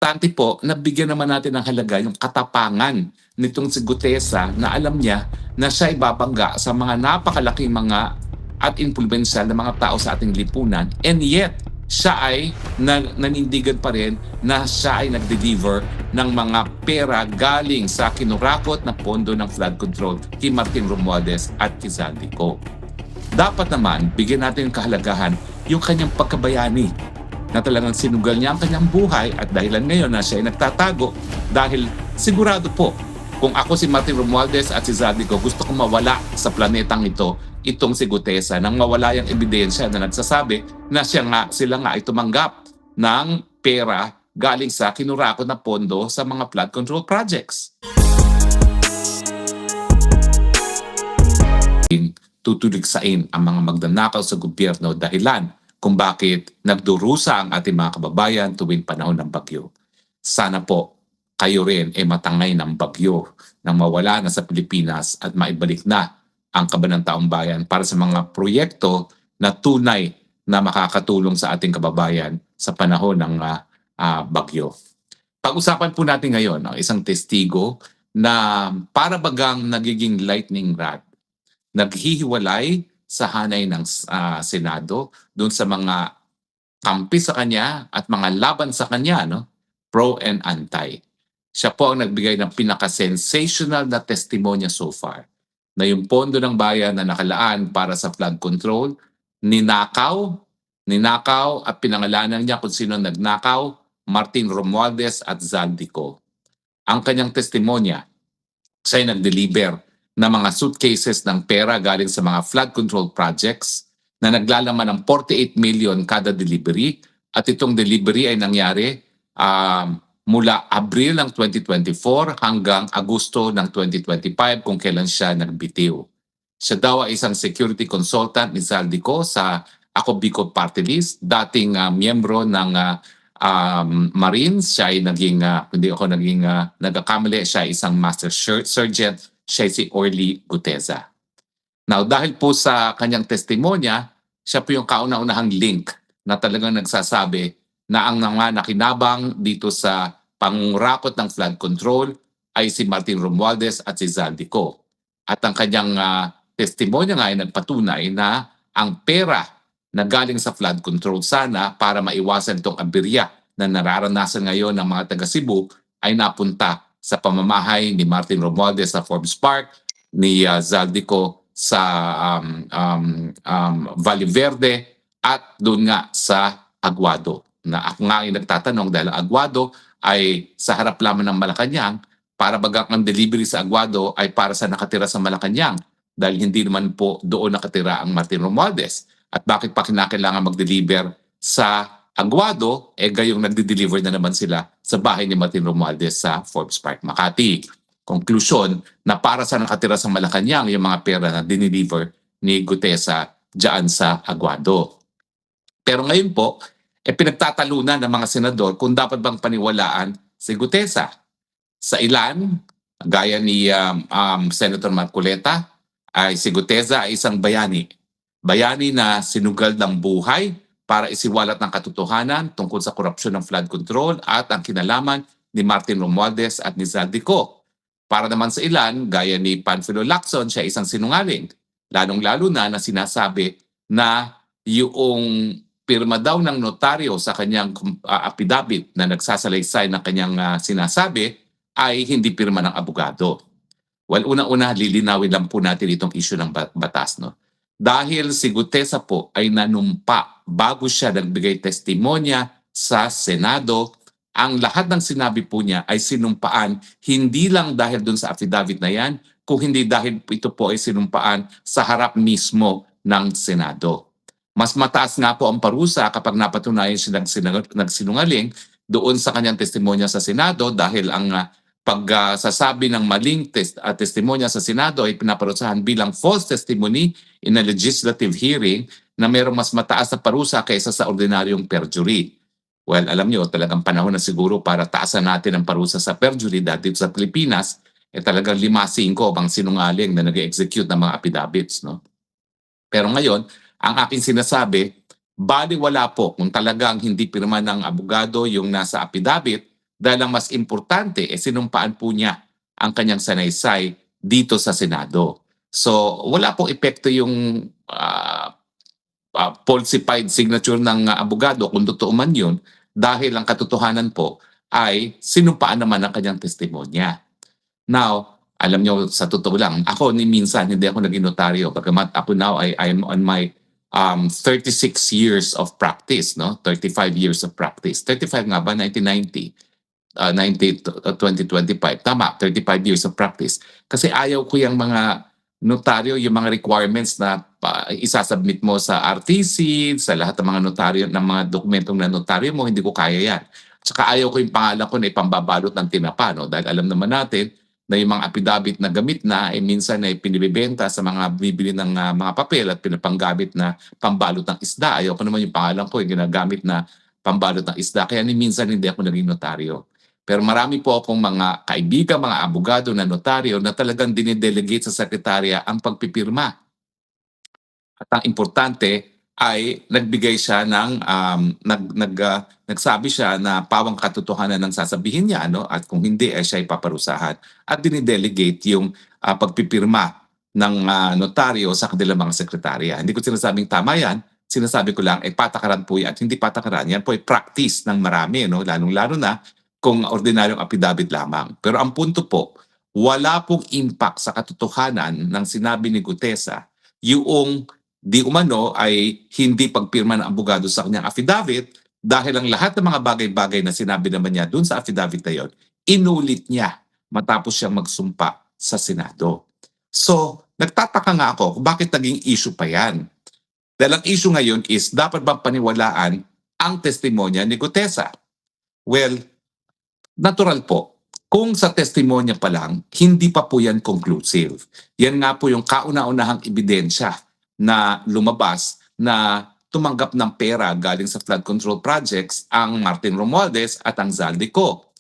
Importante po na bigyan naman natin ng halaga yung katapangan nitong si Gutesa na alam niya na siya ay babangga sa mga napakalaking mga at impluwensyal na mga tao sa ating lipunan, and yet siya ay nanindigan pa rin na siya ay nag-deliver ng mga pera galing sa kinurakot na pondo ng flood control kay Martin Romualdez at kay Zaldico. Dapat naman bigyan natin yung kahalagahan yung kanyang pagkabayani na talagang sinugal niya ang kanyang buhay at dahilan ngayon na siya ay nagtatago dahil sigurado po kung ako si Martin Romualdez at si Zaldico, gusto kong mawala sa planetang ito itong si Gutesa nang mawala yung ebidensya na nagsasabi na sila nga ay tumanggap ng pera galing sa kinurakot na pondo sa mga flood control projects. Tutuligsain ang mga magnanakaw sa gobyerno dahilan kung bakit nagdurusa ang ating mga kababayan tuwing panahon ng bagyo. Sana po kayo rin ay matangay ng bagyo nang mawala na sa Pilipinas at maibalik na ang kaban ng taong bayan para sa mga proyekto na tunay na makakatulong sa ating kababayan sa panahon ng bagyo. Pag-usapan po natin ngayon ang isang testigo na para bagang nagiging lightning rod, naghihiwalay sa hanay ng Senado doon sa mga kampi sa kanya at mga laban sa kanya, no? Pro and anti. Siya po ang nagbigay ng pinaka-sensational na testimonya so far na yung pondo ng bayan na nakalaan para sa flood control, ninakaw at pinangalanan niya kung sino nagnakaw, Martin Romualdez at Zaldico. Ang kanyang testimonya, siya ay nag-deliver na mga suitcases ng pera galing sa mga flood control projects na naglalaman ng 48 million kada delivery, at itong delivery ay nangyari mula Abril ng 2024 hanggang Agosto ng 2025 kung kailan siya nagbitiw. Siya daw ay isang security consultant ni Zaldico sa Ako Bicol Party List, dating miyembro ng Marines. Siya ay nagkakamali, siya ay isang master sergeant. Siya si Orly Gutesa. Now, dahil po sa kanyang testimonya, siya po yung kauna-unahang link na talagang nagsasabi na ang mga nakinabang dito sa pangurakot ng flood control ay si Martin Romualdez at si Zaldico. At ang kanyang testimonya nga ay nagpatunay na ang pera na galing sa flood control sana para maiwasan itong aberya na nararanasan ngayon ng mga taga Cebu ay napunta sa pamamahay ni Martin Romualdez sa Forbes Park, ni Zaldico sa Valle Verde, at doon nga sa Aguado. Na ako nga ay nagtatanong dahil ang Aguado ay sa harap lamang ng Malacanang, para bagang ang delivery sa Aguado ay para sa nakatira sa Malacanang dahil hindi naman po doon nakatira ang Martin Romualdez. At bakit pa kinakailangan mag-deliver sa Aguado, gayong nagde-deliver na naman sila sa bahay ni Martin Romualdez sa Forbes Park, Makati. Konklusyon na para sa nakatira sa Malacanang yung mga pera na dinideliver ni Gutesa dyan sa Aguado. Pero ngayon po, pinagtatalunan ng mga senador kung dapat bang paniwalaan si Gutesa. Sa ilan, gaya ni Senator Marcoleta, ay si Gutesa ay isang bayani. Bayani na sinugal ng buhay para isiwalat ng katotohanan tungkol sa korupsyon ng flood control at ang kinalaman ni Martin Romualdez at ni Zaldico. Para naman sa ilan, gaya ni Panfilo Lacson, siya isang sinungaling. Lalong-lalo na sinasabi na yung pirma daw ng notaryo sa kanyang affidavit na nagsasalaysay ng kanyang sinasabi ay hindi pirma ng abogado. Well, una-una, lilinawin lang po natin itong issue ng batas, no? Dahil si Gutesa po ay nanumpa bago siya nagbigay testimonya sa Senado, ang lahat ng sinabi po niya ay sinumpaan hindi lang dahil dun sa affidavit na yan, kung hindi dahil ito po ay sinumpaan sa harap mismo ng Senado. Mas mataas nga po ang parusa kapag napatunayan siya nagsinungaling doon sa kanyang testimonya sa Senado dahil ang pagsasabi ng maling testimonya sa Senado ay pinaparusahan bilang false testimony in a legislative hearing na mayroong mas mataas na parusa kaysa sa ordinaryong perjury. Well, alam nyo, talagang panahon na siguro para taasan natin ang parusa sa perjury dahil sa Pilipinas, talagang 5-5 ang sinungaling na nag-execute ng mga affidavits, no? Pero ngayon, ang aking sinasabi, baliwala po kung talagang hindi pirma ng abogado yung nasa affidavit, dahil ang mas importante sinumpaan po niya ang kanyang sanaysay dito sa Senado. So wala pong epekto yung falsified signature ng abogado kung totoo man yun, dahil ang katotohanan po ay sinumpaan naman ang kanyang testimonya. Now, alam nyo, sa totoo lang, ako ni minsan hindi ako naging notaryo. Bagamat ako now I'm on my 36 years of practice, no? 35 years of practice. 35 nga ba? 1990. 90 to 2025. Tama, 35 years of practice. Kasi ayaw ko yung mga notaryo, yung mga requirements na isasubmit mo sa RTC, sa lahat ng mga notaryo, ng mga dokumentong na notaryo mo, hindi ko kaya yan. Tsaka ayaw ko yung pangalan ko na ipambabalot ng tinapa, no? Dahil alam naman natin na yung mga affidavit na gamit na minsan ay pinibibenta sa mga bibili ng mga papel at pinapanggamit na pambalot ng isda. Ayaw ko naman yung pangalan ko yung ginagamit na pambalot ng isda. Kaya ni minsan hindi ako naging notaryo. Pero marami po akong mga kaibigan, mga abogado na notaryo na talagang dinidelegate sa sekretarya ang pagpipirma. At ang importante ay nagbigay siya ng nagsabi siya na pawang katotohanan ng sasabihin niya, ano, at kung hindi ay siya ipaparusahan, at dinidelegate yung pagpipirma ng notaryo sa kanilang mga sekretarya. Hindi ko sinasabing tama yan, sinasabi ko lang ay patakaran po yan at hindi patakaran. Yan po ay practice ng marami, no? Lalong-lalo na kung ordinaryong affidavit lamang. Pero ang punto po, wala pong impact sa katotohanan ng sinabi ni Gutesa yung di umano ay hindi pagpirma ng abogado sa kanyang affidavit dahil ang lahat ng mga bagay-bagay na sinabi naman niya dun sa affidavit na yun, inulit niya matapos siyang magsumpa sa Senado. So, nagtataka nga ako kung bakit naging issue pa yan. Dahil ang issue ngayon is dapat bang paniwalaan ang testimonya ni Gutesa? Well, natural po. Kung sa testimonya pa lang, hindi pa po yan conclusive. Yan nga po yung kauna-unahang ebidensya na lumabas na tumanggap ng pera galing sa flood control projects ang Martin Romualdez at ang Zaldico.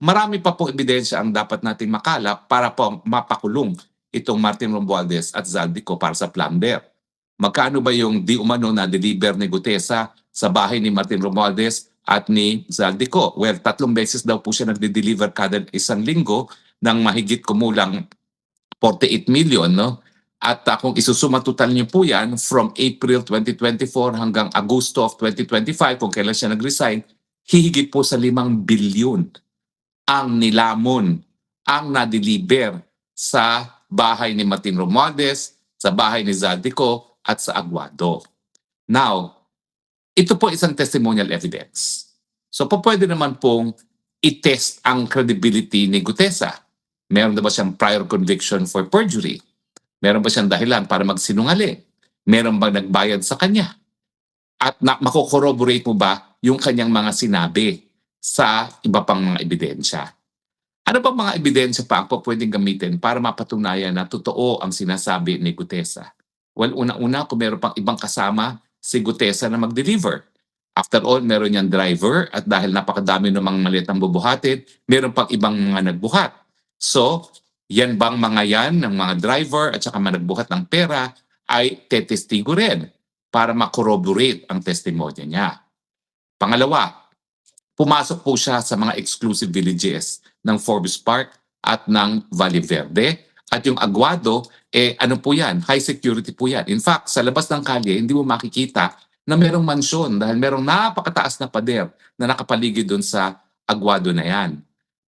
Marami pa po ebidensya ang dapat nating makalap para po mapakulong itong Martin Romualdez at Zaldico para sa plunder. Magkano ba yung di umano na deliver ni Gutesa sa bahay ni Martin Romualdez at ni Zaldico? Well, 3 beses daw po siya nagde-deliver kada isang linggo ng mahigit kumulang 48 million, no? At kung isusuma total niyo po yan from April 2024 hanggang Agosto of 2025 kung kailan siya nag-resign, hihigit po sa 5 billion ang nilamon, ang na-deliver sa bahay ni Martin Romualdez, sa bahay ni Zaldico at sa Aguado. Now, ito po isang testimonial evidence. So pwede naman pong i-test ang credibility ni Gutesa. Meron na ba siyang prior conviction for perjury? Meron ba siyang dahilan para magsinungaling? Meron bang nagbayad sa kanya? At makokorroborate mo ba yung kanyang mga sinabi sa iba pang mga ebidensya? Ano ba mga ebidensya pa ang pwedeng gamitin para mapatunayan na totoo ang sinasabi ni Gutesa? Well, una-una kung meron pang ibang kasama si Gutesa na mag-deliver. After all, meron niyang driver at dahil napakadami ng mga maliit ang bubuhatin, meron pang ibang mga nagbuhat. So, yan bang mga yan ng mga driver at saka mga nagbuhat ng pera ay tetestigo rin para makorroborate ang testimonya niya. Pangalawa, pumasok po siya sa mga exclusive villages ng Forbes Park at ng Valle Verde. At yung Aguado, ano po yan? High security po yan. In fact, sa labas ng kalye, hindi mo makikita na merong mansyon dahil merong napakataas na pader na nakapaligid doon sa Aguado na yan.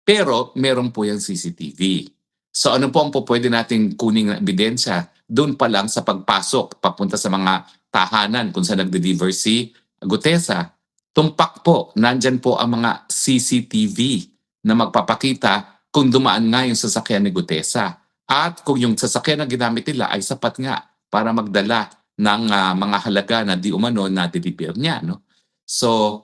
Pero meron po yung CCTV. So ano po ang pwede nating kuning na ebidensya? Doon pa lang sa pagpasok, papunta sa mga tahanan kung saan nag-deliver si Gutesa. Tumpak po, nandyan po ang mga CCTV na magpapakita kung dumaan nga yung sasakyan ni Gutesa. At kung yung sasakyan na ginamit nila ay sapat nga para magdala ng mga halaga na di umano na deliver niya. No? So,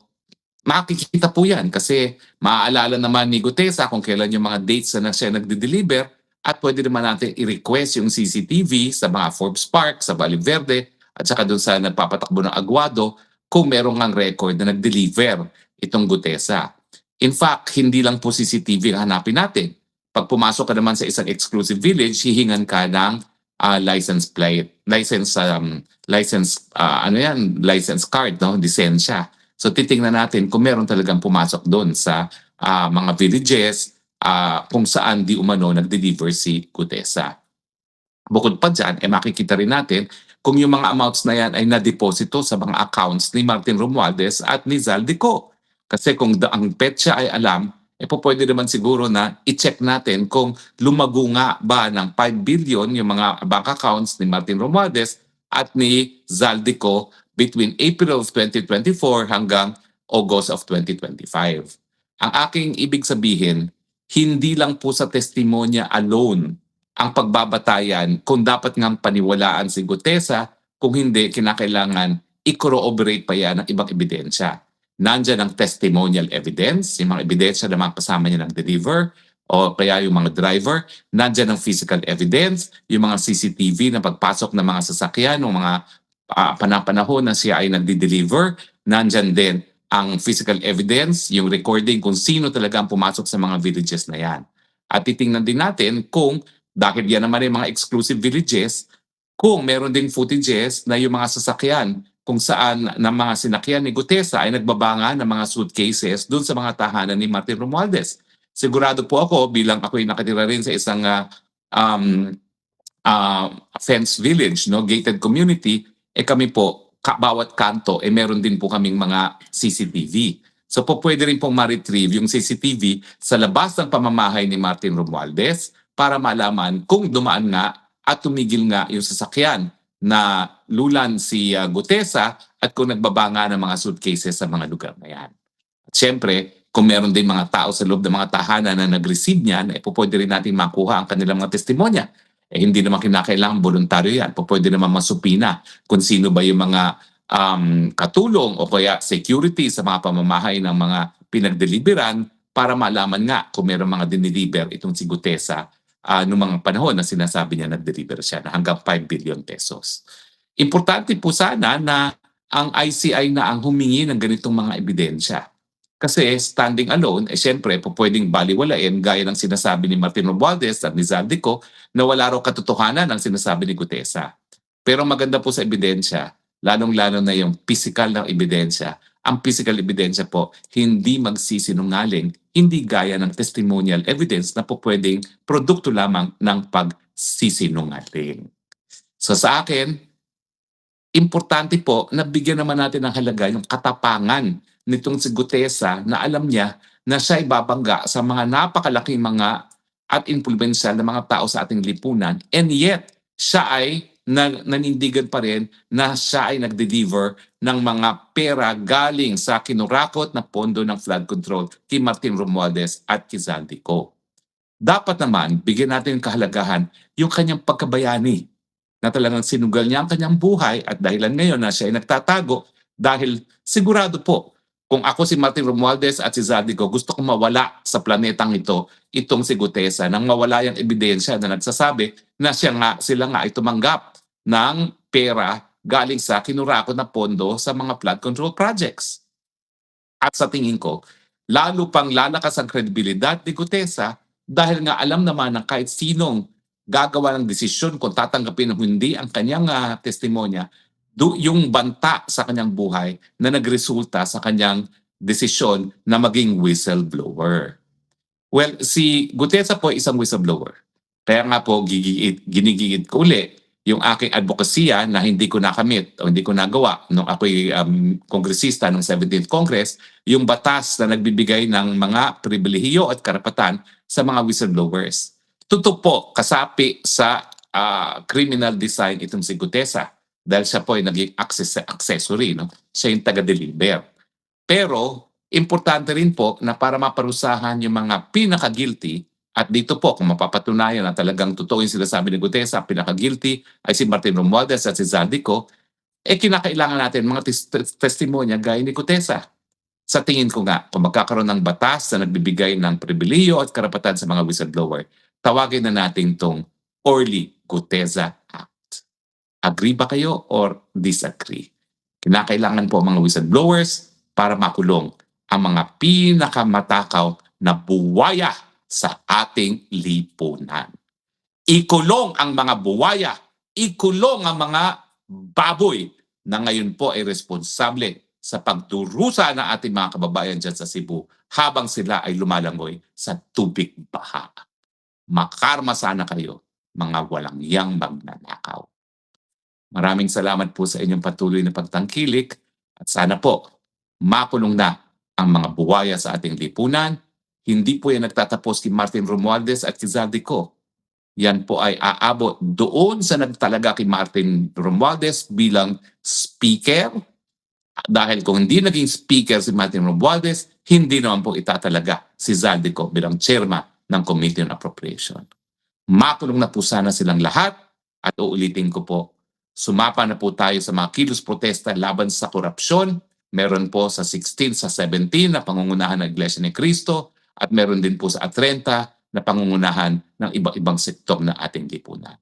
makikita po yan kasi maaalala naman ni Gutesa kung kailan yung mga dates na siya nagde-deliver at pwede naman natin i-request yung CCTV sa mga Forbes Park, sa Valle Verde at saka doon sa nagpapatakbo ng Aguado kung merong ngang record na nag-deliver itong Gutesa. In fact, hindi lang po CCTV ang hanapin natin. Pag pumasok ka naman sa isang exclusive village, hihingan ka ng license plate, license card, no, lisensya. So titingnan natin kung meron talagang pumasok doon sa mga villages kung saan di umano nag-deliver si Gutesa. Bukod pa dyan, makikita rin natin kung yung mga amounts na yan ay na-deposito sa mga accounts ni Martin Romualdez at ni Zaldico. Kasi kung ang petsa ay alam, pwede naman siguro na i-check natin kung lumago nga ba ng 5 billion yung mga bank accounts ni Martin Romualdez at ni Zaldico between April of 2024 hanggang August of 2025. Ang aking ibig sabihin, hindi lang po sa testimonya alone ang pagbabatayan kung dapat ngang paniwalaan si Gutesa, kung hindi, kinakailangan i-corroborate pa yan ng ibang ebidensya. Nandyan ang testimonial evidence, yung mga ebidensya na mga kasama niya nag-deliver, o kaya yung mga driver. Nandyan ang physical evidence, yung mga CCTV na pagpasok ng mga sasakyan, ng mga panapanahon na siya ay nagdi-deliver. Nandyan din ang physical evidence, yung recording kung sino talaga ang pumasok sa mga villages na yan. At titingnan din natin kung dahil yan naman yung mga exclusive villages, kung meron ding footages na yung mga sasakyan kung saan na mga sinakyan ni Gutesa ay nagbabanga ng mga suitcases doon sa mga tahanan ni Martin Romualdez. Sigurado po ako, bilang ako'y nakatira rin sa isang um, fenced village, no, gated community, kami po, bawat kanto, meron din po kaming mga CCTV. So po pwede rin pong ma-retrieve yung CCTV sa labas ng pamamahay ni Martin Romualdez para malaman kung dumaan nga at tumigil nga yung sasakyan na lulan si Gutesa at kung nagbabanga ng mga suitcases sa mga lugar na yan. At syempre, kung meron din mga tao sa loob ng mga tahanan na nag-receive niyan, pwede rin natin makuha ang kanilang mga testimonya. Hindi naman kinakailangan voluntaryo yan. Pwede naman masupina kung sino ba yung mga katulong o kaya security sa mga pamamahay ng mga pinagdeliveran para malaman nga kung meron mga diniliber itong si Gutesa noong mga panahon na sinasabi niya nag-deliver siya na hanggang 5 billion pesos. Importante po sana na ang ICI na ang humingi ng ganitong mga ebidensya. Kasi standing alone, syempre, pwedeng baliwalain gaya ng sinasabi ni Martin Romualdez at ni Zaldico na wala raw katotohanan ang sinasabi ni Gutesa. Pero maganda po sa ebidensya, lalong-lalo na yung physical na ebidensya. Ang physical ebidensya po, hindi magsisinungaling, hindi gaya ng testimonial evidence na po pwedeng produkto lamang ng pagsisinungaling. So sa akin, importante po na bigyan naman natin ng halaga yung katapangan nitong si Gutesa na alam niya na siya ay babangga sa mga napakalaking mga at influential na mga tao sa ating lipunan, and yet siya ay nanindigan pa rin na siya ay nag-deliver ng mga pera galing sa kinurakot na pondo ng flood control kay Martin Romualdez at kay Zaldico. Dapat naman, bigyan natin ng kahalagahan yung kanyang pagkabayani na talagang sinugal niya ang kanyang buhay at dahilan ngayon na siya ay nagtatago dahil sigurado po, kung ako si Martin Romualdez at si Zaldico, gusto kong mawala sa planetang ito, itong si Gutesa, nang mawala yung ebidensya na nagsasabi na sila nga ay tumanggap ng pera galing sa kinurakot na pondo sa mga flood control projects. At sa tingin ko, lalo pang lalakas ang kredibilidad ni Gutesa dahil nga alam naman ng kahit sinong gagawa ng desisyon kung tatanggapin o hindi ang kanyang testimonya, yung banta sa kanyang buhay na nagresulta sa kanyang desisyon na maging whistleblower. Well, si Gutesa po ay isang whistleblower. Kaya nga po ginigigit ko uli yung aking advokasya na hindi ko nakamit o hindi ko nagawa nung ako'y kongresista ng 17th Congress, yung batas na nagbibigay ng mga pribilehiyo at karapatan sa mga whistleblowers. Totoo po, kasapi sa criminal design itong si Gutesa dahil siya po ay naging accessory, no? Siya yung taga-deliver. Pero, importante rin po na para maparusahan yung mga pinaka-guilty, at dito po, kung mapapatunayan na talagang totoo yung sinasabi ni Gutesa, pinaka-guilty ay si Martin Romualdez at si Zaldico, kinakailangan natin mga testimonya gaya ni Gutesa. Sa tingin ko nga, kung magkakaroon ng batas na nagbibigay ng pribiliyo at karapatan sa mga whistleblower, tawagin na natin itong Orly Gutesa Act. Agree ba kayo or disagree? Kinakailangan po ang mga whistleblowers para makulong ang mga pinakamatakaw na buwaya sa ating lipunan. Ikulong ang mga buwaya, ikulong ang mga baboy na ngayon po ay responsable sa pagdurusa ng ating mga kababayan dyan sa Cebu habang sila ay lumalangoy sa tubig baha. Makarma sana kayo, mga walang yang magnanakaw. Maraming salamat po sa inyong patuloy na pagtangkilik at sana po makulong na ang mga buwaya sa ating lipunan. Hindi po yan nagtatapos kay Martin Romualdez at kay Zaldico. Yan po ay aabot doon sa nagtalaga kay Martin Romualdez bilang speaker. Dahil kung hindi naging speaker si Martin Romualdez, hindi naman po itatalaga si Zaldico bilang chairman ng Committee on Appropriation. Makulong na po sana silang lahat at uulitin ko po, sumapa na po tayo sa mga kilos protesta laban sa korupsyon. Meron po sa 16 sa 17 na pangungunahan ng Iglesia ni Cristo at meron din po sa 30 na pangungunahan ng iba-ibang sektor na ating lipunan.